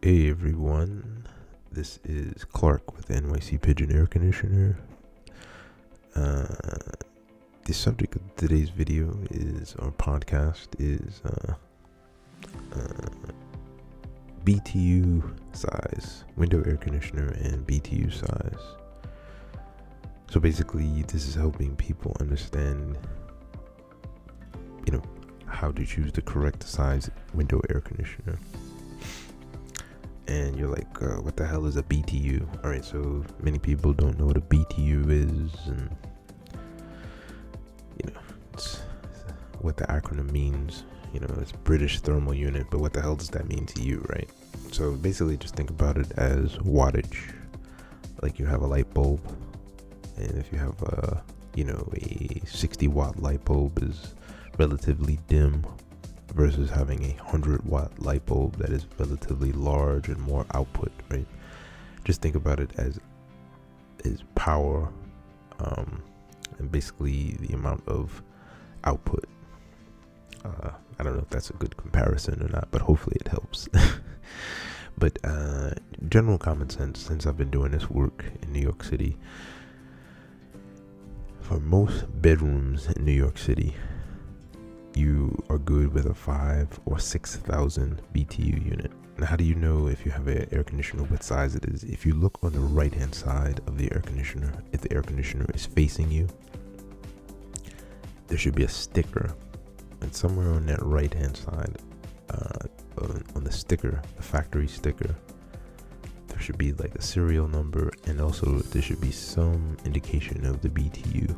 Hey everyone, this is Clark with NYC Pigeon Air Conditioner. The subject of today's video or podcast is BTU size, window air conditioner and BTU size. So basically this is helping people understand, how to choose the correct size window air conditioner. And you're like, what the hell is a BTU? Alright, so many people don't know what a BTU is, and it's what the acronym means. It's British Thermal Unit, but what the hell does that mean to you, right? So basically just think about it as wattage. Like you have a light bulb, and if you have a 60 watt light bulb is relatively dim versus having a 100-watt light bulb that is relatively large and more output, right? Just think about it as power, and basically the amount of output. I don't know if that's a good comparison or not, but hopefully it helps. But general common sense, since I've been doing this work in New York City, for most bedrooms in New York City, you are good with a 5,000 or 6,000 BTU unit. Now, how do you know if you have an air conditioner what size it is? If you look on the right hand side of the air conditioner, if the air conditioner is facing you, there should be a sticker, and somewhere on that right hand side, on the sticker, the factory sticker, there should be like a serial number, and also there should be some indication of the BTU.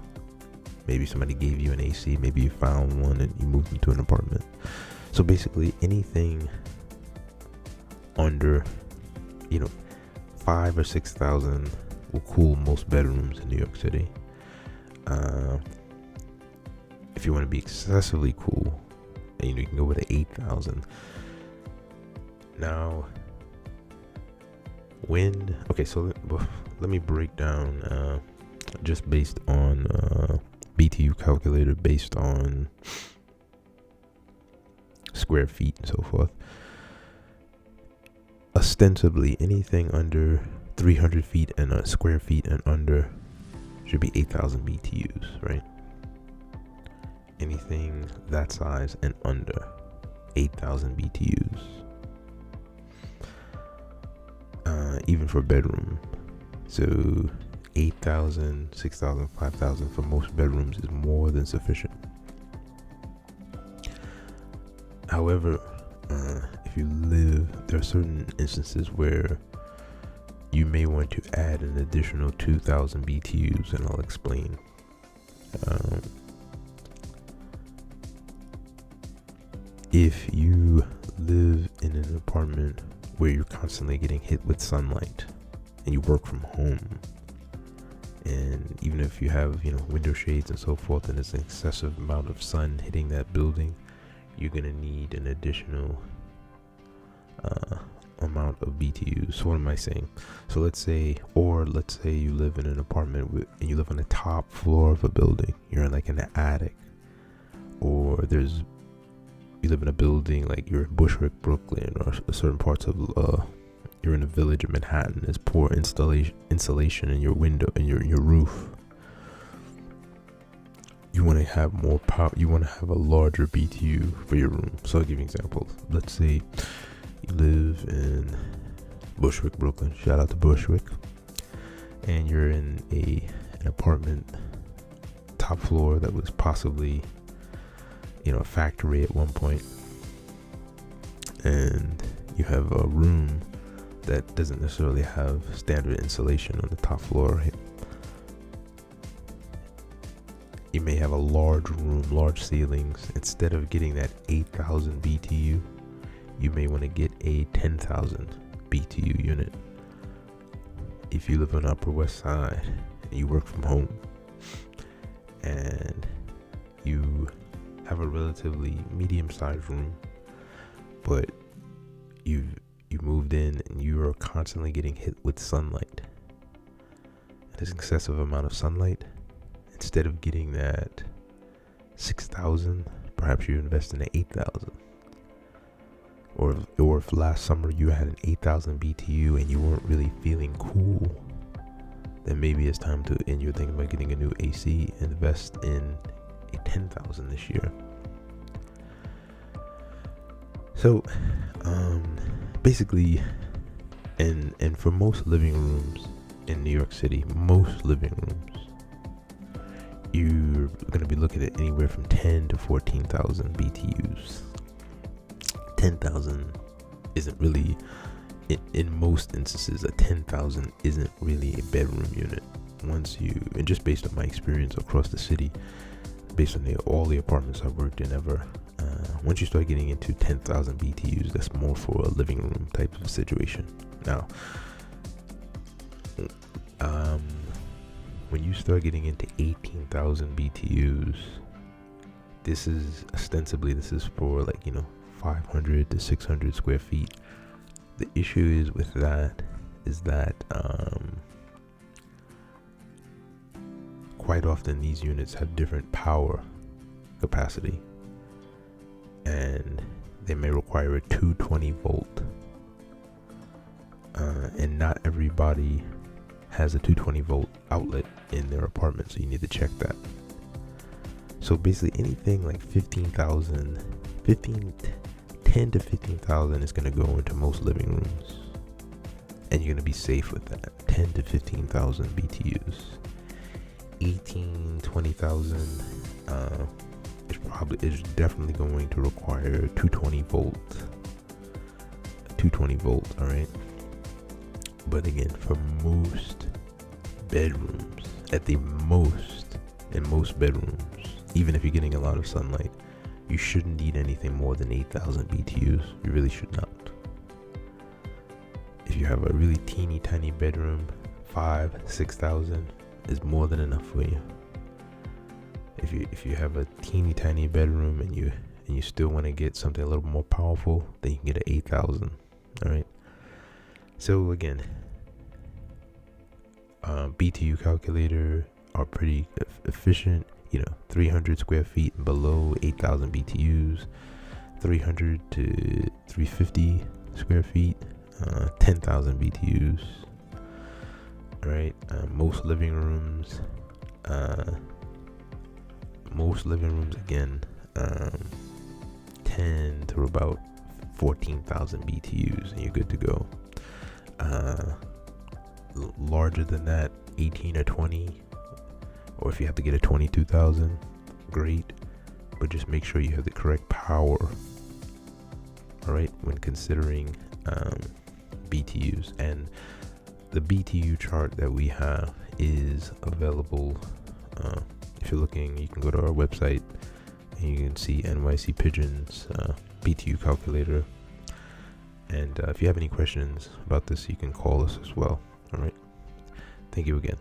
Maybe somebody gave you an AC, maybe you found one and you moved into an apartment. So basically anything under 5,000 or 6,000 will cool most bedrooms in New York City. If you want to be excessively cool, you can go with an 8,000. Now so let me break down just based on BTU calculator, based on square feet and so forth. Ostensibly anything under 300 feet and square feet and under should be 8,000 BTUs, right? Anything that size and under 8,000 BTUs. Even for bedroom. So 8,000, 6,000, 5,000 for most bedrooms is more than sufficient. However, if you there are certain instances where you may want to add an additional 2,000 BTUs, and I'll explain. If you live in an apartment where you're constantly getting hit with sunlight and you work from home, and even if you have window shades and so forth, and there's an excessive amount of sun hitting that building, you're gonna need an additional amount of BTUs. So what am I saying? So let's say you live in an apartment and you live on the top floor of a building. You're in like in the attic, or you live in a building like you're in Bushwick, Brooklyn, or certain parts of you're in a village of Manhattan. There's poor insulation in your window and your roof. You want to have more power. You want to have a larger BTU for your room. So I'll give you an example. Let's say you live in Bushwick, Brooklyn. Shout out to Bushwick. And you're in an apartment, top floor, that was possibly a factory at one point, and you have a room that doesn't necessarily have standard insulation on the top floor, right? You may have a large room, large ceilings. Instead of getting that 8,000 BTU, you may want to get a 10,000 BTU unit. If you live on Upper West Side and you work from home and you have a relatively medium-sized room, but you moved in and you are constantly getting hit with sunlight, there's an excessive amount of sunlight, instead of getting that 6,000, perhaps you invest in an 8,000. Or or if last summer you had an 8,000 BTU and you weren't really feeling cool, then maybe it's time to, and you're thinking about getting a new AC, invest in a 10,000 this year. So, basically, and for most living rooms in New York City, most living rooms, you're going to be looking at anywhere from 10 to 14,000 BTUs. 10,000 isn't really, in most instances, a 10,000 isn't really a bedroom unit. And just based on my experience across the city, based on all the apartments I've worked in ever, once you start getting into 10,000 BTUs, that's more for a living room type of situation. Now, when you start getting into 18,000 BTUs, this is for 500 to 600 square feet. The issue is that quite often these units have different power capacity, and they may require a 220 volt, and not everybody has a 220 volt outlet in their apartment, so you need to check that. So basically anything like 10 to 15,000 is going to go into most living rooms, and you're going to be safe with that. 10 to 15,000 BTUs. 20,000 is definitely going to require 220 volt. All right. But again, for most bedrooms, in most bedrooms, even if you're getting a lot of sunlight, you shouldn't need anything more than 8,000 BTUs. You really should not. If you have a really teeny tiny bedroom, 6,000 is more than enough for you. If you have a teeny tiny bedroom and you still want to get something a little more powerful, then you can get an 8,000. All right. So again, BTU calculator are pretty efficient. 300 square feet and below, 8,000 BTUs. 300 to 350 square feet, 10,000 BTUs. All right. Most living rooms again, 10 to about 14,000 BTUs, and you're good to go. Larger than that, 18 or 20, or if you have to get a 22,000, great, but just make sure you have the correct power, all right, when considering BTUs. And the BTU chart that we have is available. If you're looking, you can go to our website and you can see NYC PIGEON's BTU calculator. And if you have any questions about this, you can call us as well. All right. Thank you again.